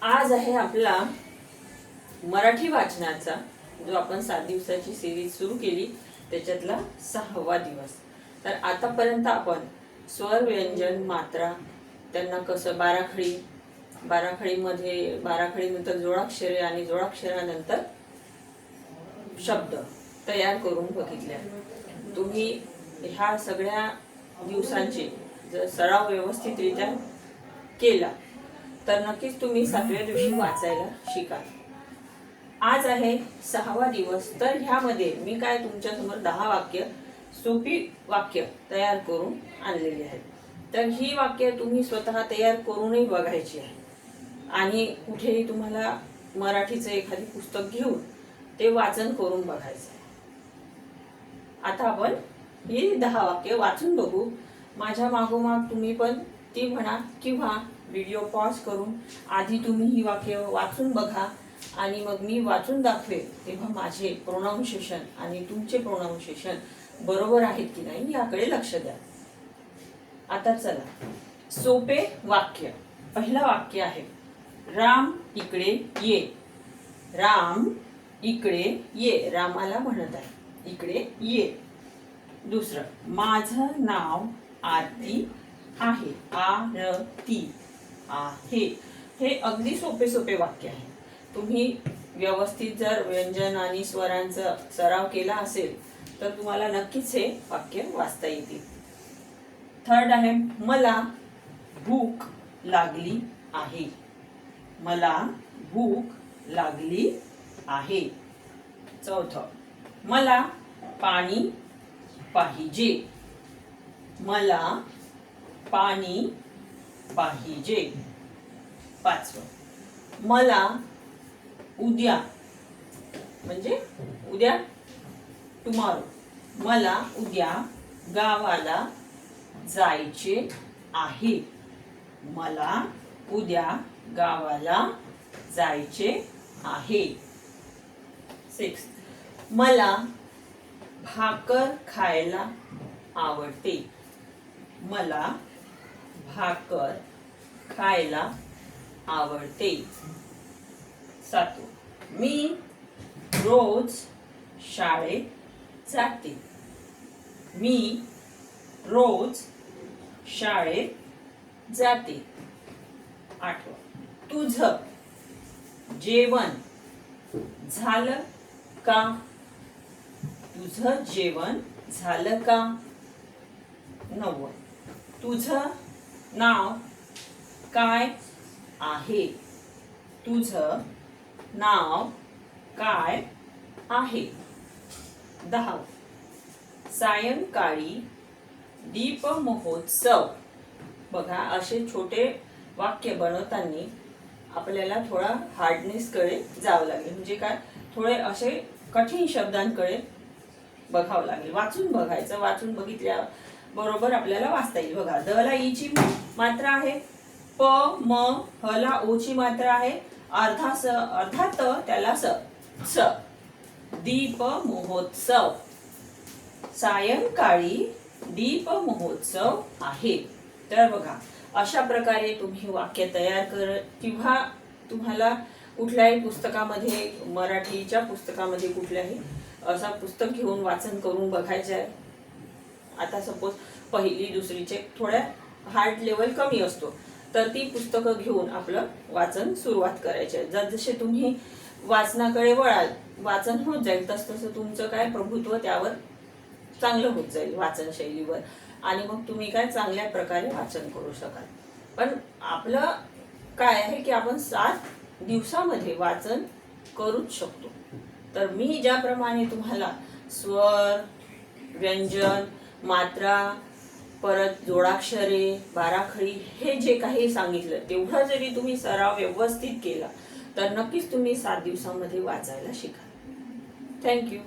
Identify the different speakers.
Speaker 1: आज आहे आपला मराठी वाचनाचा जो आपण 7 दिवसाची सिरीज सुरू केली त्याच्यातला 6वा दिवस। तर आतापर्यंत आपण स्वर, व्यंजन, मात्रा त्यांना कसं बाराखडीमध्ये बाराखडीनंतर जोडाक्षरे आणि जोडाक्षरानंतर शब्द तयार करून बघितले। तुम्ही ह्या सगळ्या दिवसांचे जर सराव व्यवस्थितरित्या केला तर नक्कीच तुम्ही 7व्या दिवशी वाचायला शिकाल। आज आहे 6वा दिवस। तर ह्यामध्ये मी काय तुमच्या समोर 10 वाक्य सोपी वाक्य तयार करून आणलेली आहेत। तर ही वाक्य तुम्ही स्वतः तयार करूनही बघायची आहे आणि कुठेही तुम्हाला मराठीचं एखादी पुस्तक घेऊन ते वाचन करून बघायचं आहे। आता आपण ही 10 वाक्य वाचून बघू। माझ्या मागोमाग तुम्ही पण ती म्हणा किंवा व्हिडिओ पॉज करून आधी तुम्ही ही वाक्य वाचून बघा आणि मग मी वाचून दाखवेल तेव्हा माझे प्रोनाउन्सिएशन आणि तुमचे प्रोनाउन्सिएशन बरोबर आहेत की नाही याकडे लक्ष द्या। आता चला, सोपे वाक्य। पहिला वाक्य आहे राम इकडे ये। राम इकडे ये, रामाला म्हणत आहे इकडे ये। दुसरं, माझं नाव आरती आहे। आरती आहे। हे अगदी सोपे वाक्य आहे। तुम्ही व्यवस्थित जर व्यंजन आणि स्वरांचा सराव केला असेल तर तुम्हाला नक्कीच हे वाक्य वाचता येतील। थर्ड आहे मला भूक लागली आहे। मला भूक लागली आहे। चौथं, मला पाणी पाहिजे। मला पाणी पाहिजे। पाचवं, मला उद्या म्हणजे उद्या टुमॉरो, मला उद्या गावाला जायचे आहे। मला उद्या गावाला जायचे आहे। 6, मला भाकर खायला आवडते। मला भाकर खायला आवडते। 7, मी रोज शाळेत जाते। मी रोज शाळेत जाते। 8, तुझं जेवण झालं का? तुझं जेवण झालं का? 9, तुझं नाव काय आहे? तुझं नाव काय आहे? 10, सायंकाळी दीप महोत्सव। बघा, असे छोटे वाक्य बनवताना आपल्याला थोडा हार्डनेसकडे जावं लागेल, म्हणजे काय थोडे असे कठीण शब्दांकडे बघावं लागेल। वाचून बघायचं, वाचून बघितल्या बरोबर आपल्याला वाचता येईल। बघा, द ला ई ची मात्रा आहे, प म ह ला ओ ची मात्रा आहे, अर्धा त त्याला स। दीप महोत्सव, सायंकाळी दीप महोत्सव आहे। तर बघा, अशा प्रकारे तुम्ही वाक्य तयार कर किंवा तुम्हाला कुठल्याही पुस्तकामध्ये, मराठीच्या पुस्तकामध्ये कुठल्याही असा पुस्तक घेऊन वाचन करून बघायचे आहे। आता सपोज पहिली दुसरीचे थोड्या हार्ड लेवल कमी असतो तर ती पुस्तकं घेऊन आपलं वाचन सुरुवात करायची आहे। जसजसे तुम्ही वाचनाकडे वळाल, वाचन होत जाईल तसं तुमचं काय प्रभुत्व त्यावर चांगलं होत जाईल वाचन शैलीवर, आणि मग तुम्ही काय चांगल्या प्रकारे वाचन करू शकाल। पण आपलं काय आहे की आपण 7 दिवसामध्ये वाचन करूच शकतो। तर मी ज्याप्रमाणे तुम्हाला स्वर, व्यंजन, मात्रा, परत जोडाक्षरे, बाराखडी हे जे काही सांगितलं तेवढं जरी तुम्ही सराव व्यवस्थित केला तर नक्कीच तुम्ही 7 दिवसामध्ये वाचायला शिकाल। थँक्यू।